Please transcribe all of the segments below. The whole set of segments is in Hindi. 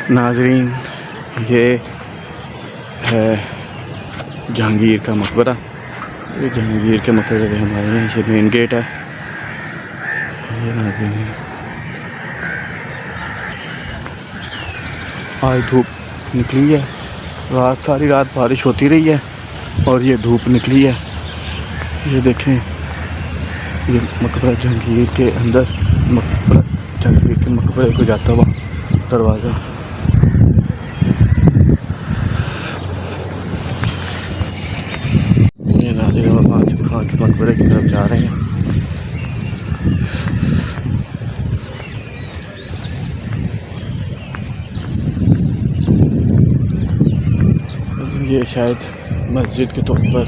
नाजरीन, ये है जहांगीर का मकबरा। ये जहांगीर के मकबरे में हमारे हैं, ये मेन गेट है। ये नाजरीन, आज धूप निकली है। सारी रात बारिश होती रही है और ये धूप निकली है। ये देखें, ये मकबरा जहांगीर के अंदर, मकबरा जहांगीर के मकबरे को जाता हुआ दरवाज़ा। ये नाज़रीन, हम आसिफ खान के मकबरे की तरफ जा रहे हैं। ये शायद मस्जिद के तौर पर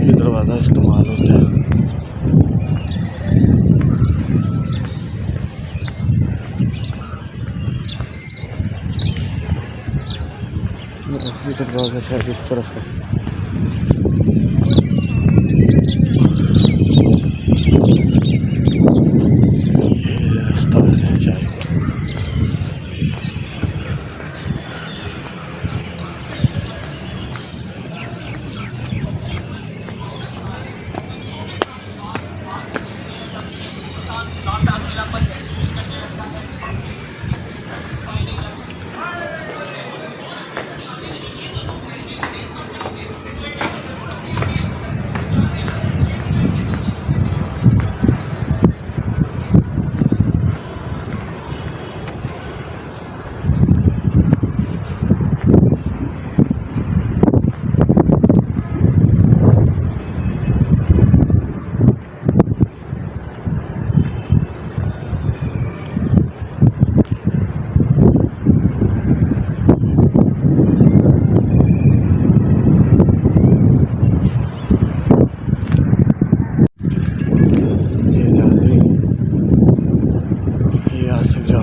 ये दरवाज़ा इस्तेमाल होता है। ये दरवाज़ा शायद इस तरफ है। ये रास्ता है शायद।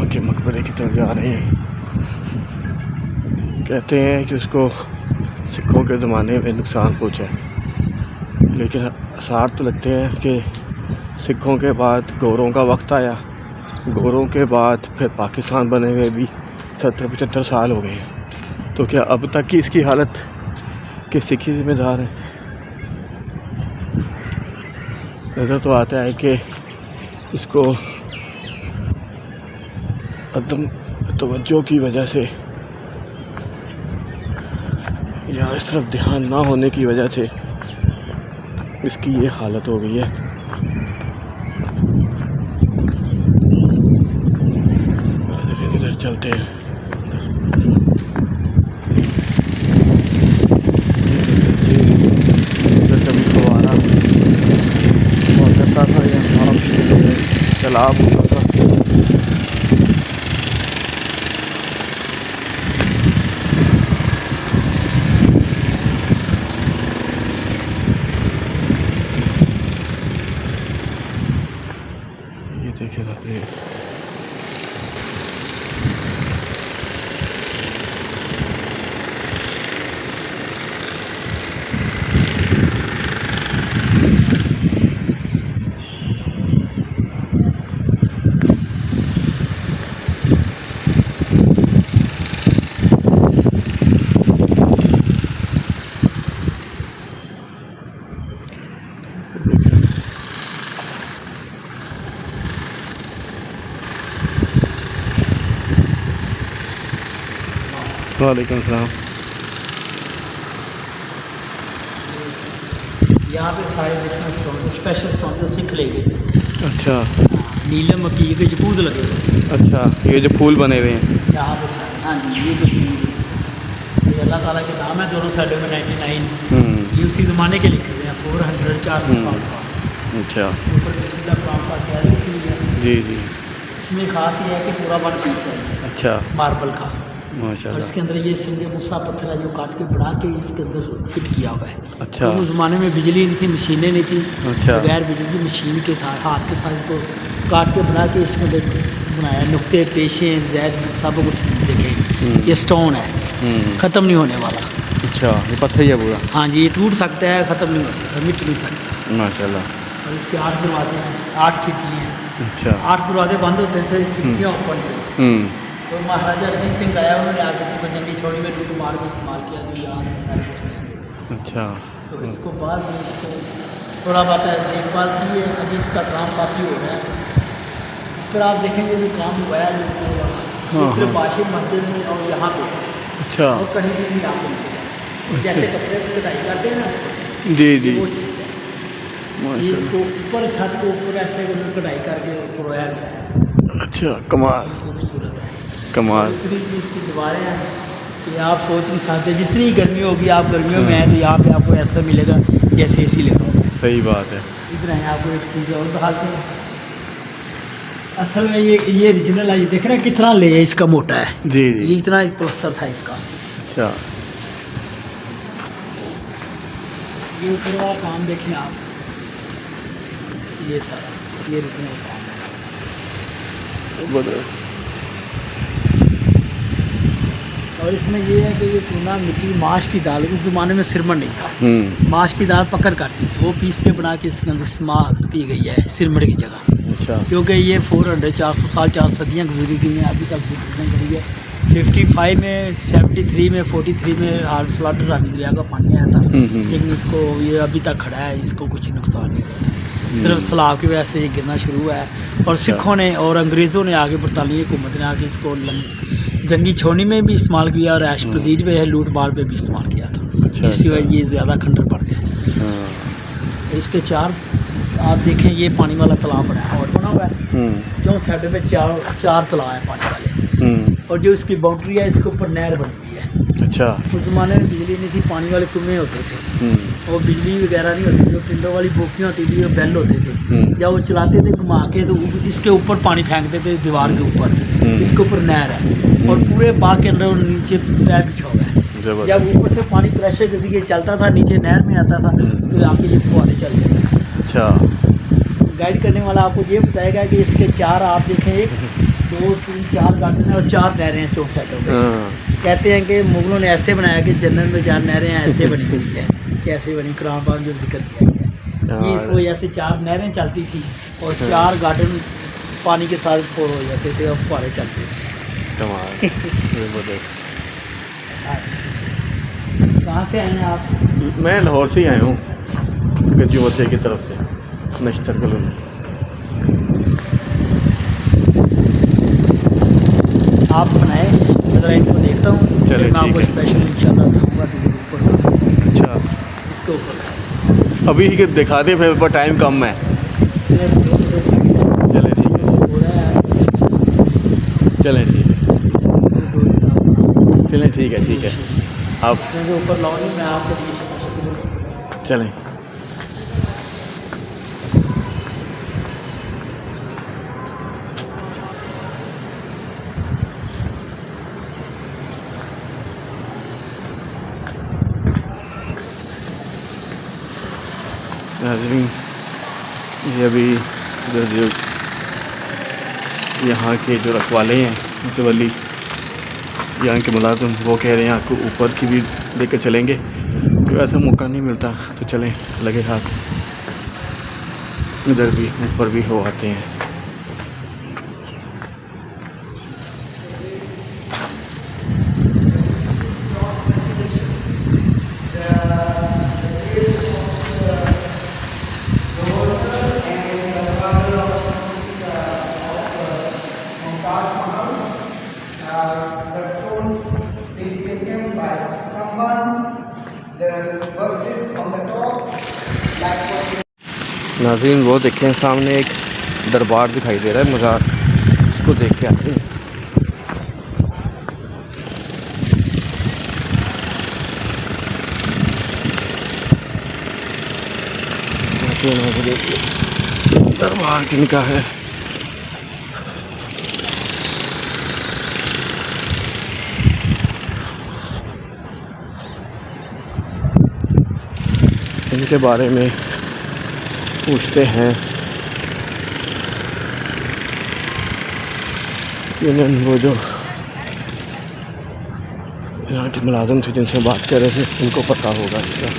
के मकबरे की तरफ जा रहे हैं। कहते हैं कि उसको सिखों के ज़माने में नुकसान पहुँचा, लेकिन आसार तो लगते हैं कि सिखों के बाद गौरों का वक्त आया। गौरों के बाद फिर पाकिस्तान बने हुए भी 70-75 साल हो गए हैं। तो क्या अब तक की इसकी हालत के सिख ही जिम्मेदार हैं? नज़र तो आता है कि इसको अदम तवज्जो की वजह से या इस तरफ ध्यान ना होने की वजह से इसकी ये हालत हो गई है। इधर चलते हैं। इधर कभी फवारा और करता था, यहाँ तालाब होता था। देखेगा प्लेट। वालेकुम सलाम। यहाँ पे सारे बिजनेस स्पेशल स्टोन जो सिख ले गए थे। अच्छा, नीलम मकीर के जपूद लगे हुए। अच्छा, ये जो फूल बने हुए हैं यहाँ पे सारे, हाँ जी, ये जो ये अल्लाह ताला के नाम है। दोनों साइडों में 99 ये उसी ज़माने के लिखे हुए हैं। 400-400 साल का। अच्छा, ऊपर बिस्मिल्लाह कुरान पाक की आयत लिखी हुई है। जी जी। इसमें खास ये है कि पूरा 1 पीस है। अच्छा, मार्बल का। और माशाल्लाह। इसके अंदर ये सिंगे मूसा पत्थर है जो काट के बढ़ा के इसके अंदर फिट किया हुआ है। अच्छा, तो उस ज़माने में बिजली नहीं थी, मशीनें नहीं थी। अच्छा, बगैर बिजली की मशीन के साथ, हाथ के साथ को काट के बना के इसके अंदर बनाया। नुक्ते, पेशे, जैद सब कुछ देखे। ये स्टोन है, ख़त्म नहीं होने वाला। अच्छा, ये पत्थर ही है पूरा? हाँ जी, ये टूट सकता है, ख़त्म नहीं हो सकता, मिट नहीं सकता। माशाल्लाह। और इसके 8 दरवाजे हैं, 8 खिड़कियाँ हैं। अच्छा, 8 दरवाजे बंद होते थे, खिड़कियाँ ओपन थे। तो महाराजा रणजीत सिंह आया, उन्होंने आगे इसको जंगी छोड़ी में लूट मार में इस्तेमाल किया, तो यहाँ से सारे कुछ ले गए। अच्छा। तो इसको बाद में इसको थोड़ा बहुत देखभाल की है, अभी इसका काम काफ़ी हो रहा है। फिर आप देखेंगे जो काम हुआ है जो वाला, ये सिर्फ बाशिर मस्जिद में और यहाँ पे, अच्छा। और कहीं भी नहीं आपको मिलेगा। जैसे कपड़े पर कढ़ाई करते हैं ना, जी जी, वो चीज़ है। ये माशाल्लाह। इसको ऊपर छत के ऊपर ऐसे कढ़ाई करके रोया गया है इसमें। अच्छा, कमाल खूबसूरत है, कमाल। इतनी सी इसकी दीवारें हैं कि आप सोच नहीं सकते। जितनी गर्मी होगी, आप गर्मियों में हैं तो यहाँ पे आपको ऐसा मिलेगा जैसे एसी लगा होगा। सही बात है। इधर है आपको एक चीज़ और दिखाते हैं। असल में ये ओरिजिनल है, ये देख रहे हैं कितना ले है इसका, मोटा है जी ये, जी। इतना प्लस्तर था इसका। अच्छा। ये ऊपर वाला काम देखें आप, ये सारा ये ओरिजिनल काम है। ज़बरदस्त। और इसमें ये है कि ये चूना मिट्टी माश की दाल, उस ज़माने में सिरमन नहीं था, माश की दाल पकड़ करती थी, वो पीस के बना के इसके अंदर स्माक की गई है सिरमन की जगह। अच्छा। क्योंकि ये 400 साल 4 सदियाँ गुजरी गई हैं, अभी तक गुजरने गई है। 55 में 73 में 43 में हाल फ्लड रावी दरिया का पानी आया था, लेकिन इसको ये अभी तक खड़ा है, इसको कुछ नुकसान नहीं हुआ था। सिर्फ सैलाब की वजह से ये गिरना शुरू हुआ है। और सिखों ने और अंग्रेज़ों ने आगे बरतानवी हुकूमत ने आके इसको जंगी छोड़ने में भी इस्तेमाल किया और ऐश पजीर में लूट मार में भी इस्तेमाल किया था, जिसकी वजह ये ज़्यादा खंडर पड़ गया। इसके चार आप देखें, ये पानी वाला तालाब बना है और बना हुआ है, जो साइड पे चार तालाब हैं पानी वाले, और जो इसकी बाउंड्री है इसके ऊपर नहर बनी हुई है। अच्छा। उस ज़माने में बिजली नहीं थी, पानी वाले कुएँ होते थे और बिजली वगैरह नहीं होती, जो टिंडों वाली बोकियाँ होती थी, वो बैल होते थे। जब वो चलाते थे घुमा के तो इसके ऊपर पानी फेंकते थे दीवार के ऊपर, इसके ऊपर नहर है और पूरे बाग के अंदर नीचे पैर बिछा हुआ है। जब ऊपर से पानी प्रेशर के जरिए चलता था, नीचे नहर में आता था, तो यहाँ पे ये फुहारे चलते थे। अच्छा। गाइड करने वाला आपको ये बताएगा कि इसके चार आप देखें, 1 2 3 4 गार्डन हैं और 4 नहरें हैं 4 साइडों में। कहते हैं कि मुगलों ने ऐसे बनाया कि जन्नत में 4 नहरें ऐसे बनी हुई है, कैसे बनी, कुरान पाक जो जिक्र किया गया है। ये इस वजह से 4 नहरें चलती थी और 4 गार्डन पानी के साथ पोर हो जाते थे और फुहारे चलते थे। कमाल। ज़बरदस्त। कहाँ से आए हैं आप? मैं लाहौर से ही आया हूँ, गज्जू मध्य की तरफ से, नश्तर कॉलोनी। आप बनाए, मैं इनको देखता हूँ, चलिए, मैं आपको ठीक है। स्पेशल इंशाल्लाह दिखाऊंगा ऊपर। अच्छा। इसके ऊपर अभी ही दिखा दें, फिर पर टाइम कम है। चलें ठीक है। चलें ठीक है। चलें ठीक है, ठीक है। आप ऊपर लाओ नहीं, मैं आपके लिए स्पेशल चलें। नाज़रीन, ये अभी इधर जो यहाँ के जो रखवाले हैं, मुतवल्ली यहाँ के मुलाजिम, वो कह रहे हैं आपको ऊपर की भी लेकर चलेंगे, तो ऐसा मौका नहीं मिलता, तो चलें लगे हाथ इधर भी ऊपर भी हो आते हैं। The stones being taken by someone, the verses on the top, like what नाज़रीन, वो देखें सामने एक दरबार दिखाई दे रहा है, मज़ार, उसको देख के आते हैं। दरबार किनका है? इनके बारे में पूछते हैं कि इन्होंने वो जो यहाँ के मुलाजिम थे जिनसे बात कर रहे थे, उनको पता होगा इसका।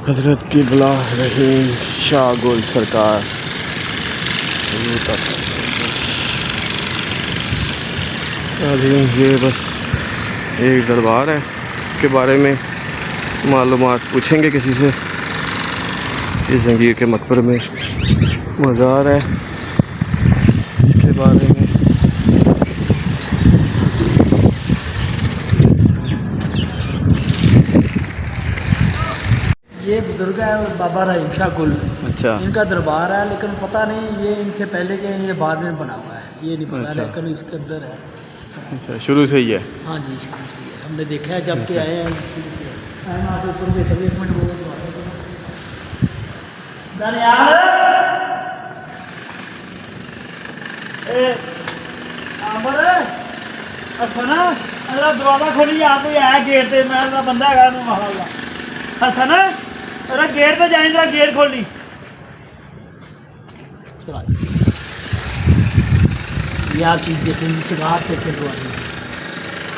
हज़रत क़िबला रहीम शाह गुल सरकार ये बस एक दरबार है, इसके बारे में मालूमात पूछेंगे किसी से। ये जंगीर के मकबरे में मज़ार है, इसके बारे में ये बुजुर्ग है बाबा रहीम शाह गुल। अच्छा इनका दरबार है, लेकिन पता नहीं ये इनसे पहले के ये बाद में बना हुआ है, ये नहीं पता। अच्छा। लेकिन इसके अंदर है। अच्छा, शुरू से ही है। हाँ जी, शुरू से है, हमने देखा है जब के आए हैं शुरू से है। आए ना आप ऊपर से कभी एक मिनट बोलो तो यार आमर हसन अगला दरवाजा खोली, यहाँ कोई आया गेट से, मैं बंदा है माहौल हसन अरे गेट तो जाए, जरा गेट खोली। ये आप चीज़ देखेंगे चगार देखे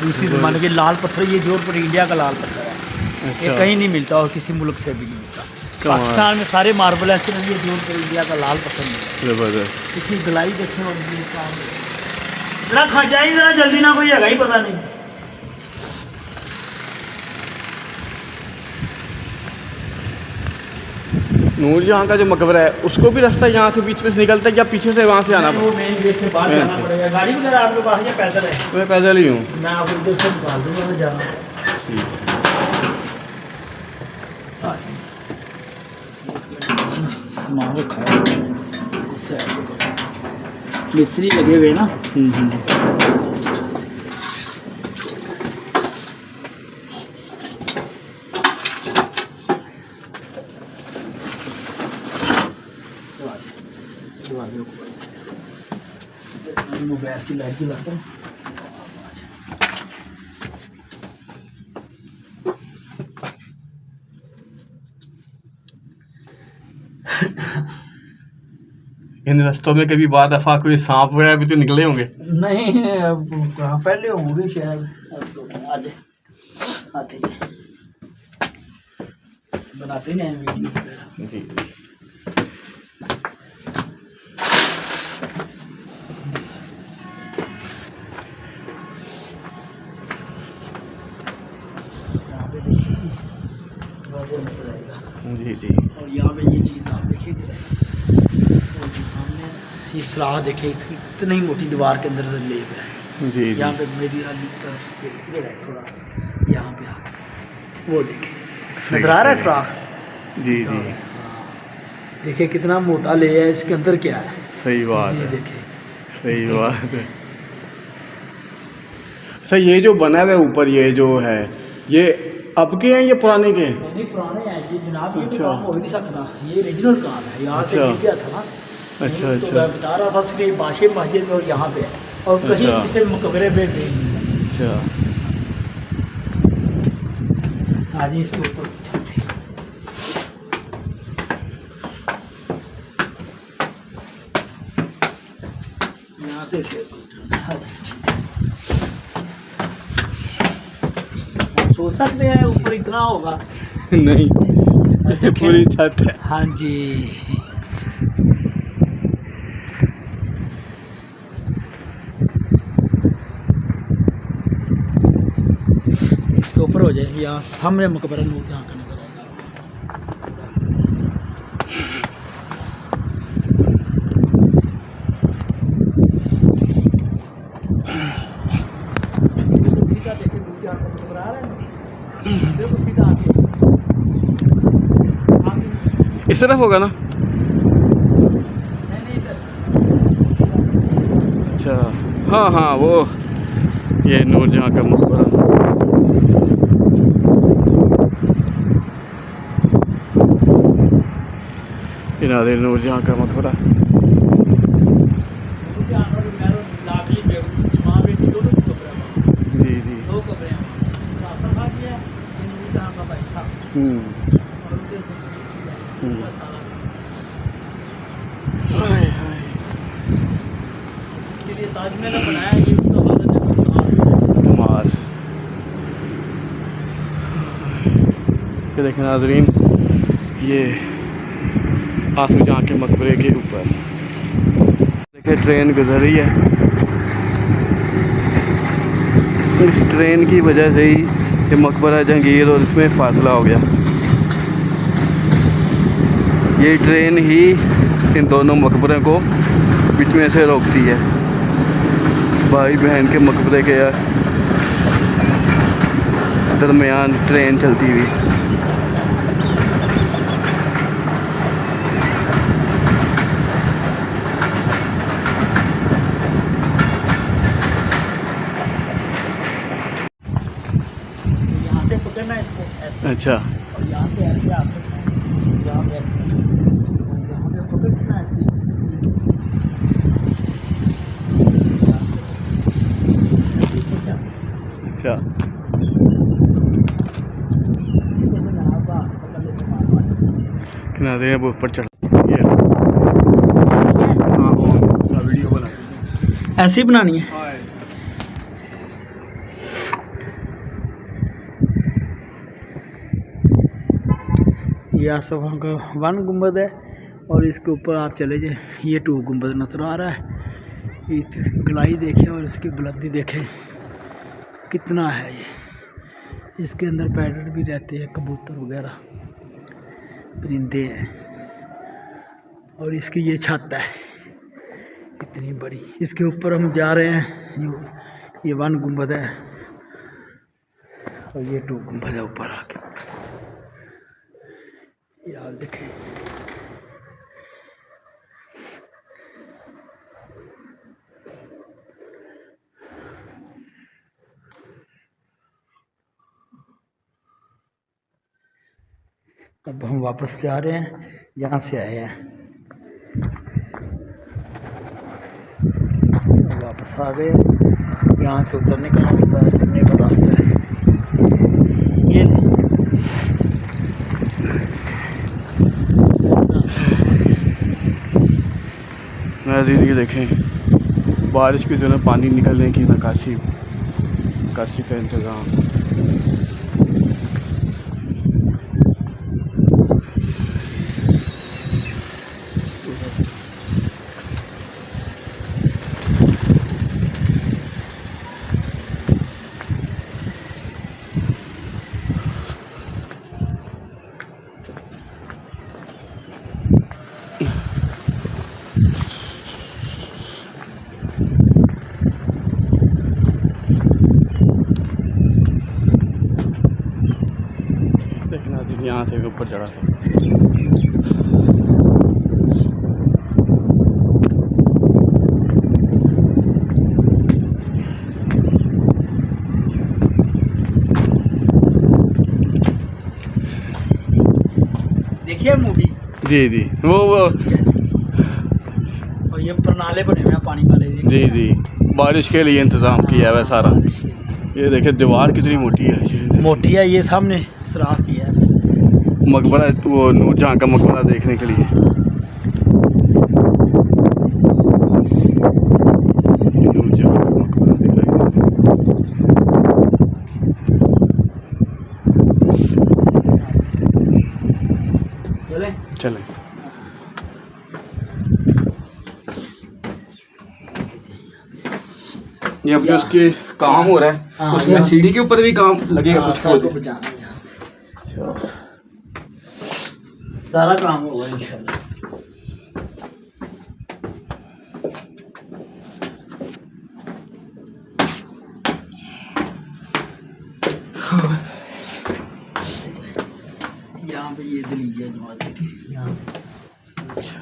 दूसरी ज़माने के लाल पत्थर, ये जोधपुर इंडिया का लाल पत्थर है। अच्छा। ये कहीं नहीं मिलता और किसी मुल्क से भी नहीं मिलता। पाकिस्तान में सारे मार्बल ऐसे नहीं, ये जोधपुर इंडिया का लाल पत्थर मिलता है। ज़बरदस्त। इसकी गलाई देखें और ये काम जरा खा जाए, जरा जल्दी ना, कोई है ही पता नहीं। नूरजहां का जो मकबरा है उसको भी रास्ता यहाँ से बीच में से निकलता है या पीछे से वहाँ से आना वो मेन गेट से बाहर जाना पड़ेगा। गाड़ी वगैरह आपके पास है या पैदल है? मैं पैदल ही हूँ। मैं आपको इधर से निकाल दूँगा, मैं जाना। सामान रखा है, मिस्त्री लगे हुए ना। मोबाइल की लाइट जलाता हूँ। इन रास्तों में कभी बाद दफा कोई सांप वगैरह भी तो निकले होंगे? नहीं, अब कहाँ पहले होंगे शायद। आज आते थे, बनाते हैं वीडियो। जी नजर आएगा। जी जी। और यहाँ पे ये चीज़ आप देखेंगे, और जो सामने ये सलाह देखे, इसकी कितनी मोटी दीवार के अंदर से ले गया है। जी यहाँ पे मेरी वाली तरफ थोड़ा यहाँ पे वो देखे, नजर आ रहा है सुराख? जी जी। हाँ, देखिए कितना मोटा ले है, इसके अंदर क्या है। सही बात है, देखे, सही बात है। अच्छा, ये जो बना हुआ है ऊपर, ये जो है, ये अब के हैं या पुराने के हैं? नहीं पुराने हैं ये जनाब। ये अच्छा। तो काम हो ही नहीं सकता, ये ओरिजिनल काम है। यहाँ से अच्छा। गिर गया था ना। अच्छा तो मैं बता रहा था श्री बादशाह मस्जिद और यहाँ पे है, और कहीं अच्छा। किसी मकबरे पे भी नहीं। अच्छा। आज इसके ऊपर छत है। यहाँ से सोच सकते हैं ऊपर इतना होगा। नहीं, पूरी छत है। हाँ जी। इसके ऊपर हो जाए, यहाँ सामने मकबरा नूरजहां का नजर आएगा। सीधा देखिए नूरजहां का मकबरा आ रहा है, देखो सीधा आगे इस तरफ होगा ना? नहीं इधर। अच्छा, हाँ हाँ, वो ये नूरजहां का मकबरा। किनारे नूरजहां का मकबरा। लाडली बेगम, उसकी माँ बेटी दोनों की कब्र है। जी जी। दो कब्रें हैं। रास्ता किया ये नूरजहां का भाई था, और उनके उसका साला हाय हाय। इसके लिए ताजमहल बनाया, ये उसका वालिद है। कमाल। ये देखें नाज़रीन, ये आसिफ जहाँ के मकबरे के ऊपर देखिए ट्रेन गुजर रही है। इस ट्रेन की वजह से ही ये मकबरा जहांगीर और इसमें फासला हो गया। ये ट्रेन ही इन दोनों मकबरे को बीच में से रोकती है, भाई बहन के मकबरे के दरमियान ट्रेन चलती हुई। यहाँ से पकड़ना है इसको ऐसे, अच्छा और यहाँ पे ऐसे आप यहाँ पे ऐसे, यहाँ पे पकड़ना ऐसे। अच्छा किनारे वो ऊपर चढ़ ये हाँ वो वीडियो बना ऐसे ही बनानी है। ये आसफा का 1 गुंबद है और इसके ऊपर आप चले जाए ये 2 गुंबद नजर आ रहा है। ये गलाई देखें और इसकी बुलंदी देखें कितना है। ये इसके अंदर पैरट भी रहते हैं, कबूतर वगैरह परिंदे हैं। और इसकी ये छत है कितनी बड़ी। इसके ऊपर हम जा रहे हैं। ये 1 गुंबद है और ये 2 गुंबद है ऊपर आके। ये आप देखें अब हम वापस जा रहे हैं जहाँ से आए हैं। वापस आ गए, यहाँ से उतरने का रास्ता है, चढ़ने का रास्ता है। ये मेरा दीदी देखें बारिश की जो है पानी निकलने की नक्काशी का इंतज़ाम। देखना दीदी यहाँ से ऊपर चढ़ा था। देखिए मूवी जी वो और ये प्रणाले बने हुए हैं पानी वाले। जी बारिश के लिए इंतज़ाम किया हुआ है सारा। ये देखिए दीवार कितनी मोटी है। मोटी है। ये सामने सराख किया है मकबरा, वो नूरजहां का मकबरा देखने के लिए। नूरजहां का मकबरा दिखाई चले चलें। ये अब जो उसके काम हो रहा है हाँ, उसमें सीढ़ी के ऊपर भी काम लगेगा कुछ हो जाए। सारा काम होगा इंशाल्लाह। यहाँ पे ये दलील है देखिए यहाँ से। अच्छा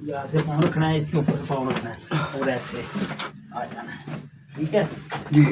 यहाँ से पाँव रखना है, इसके ऊपर पाँव रखना है और ऐसे आ जाना है। ठीक है जी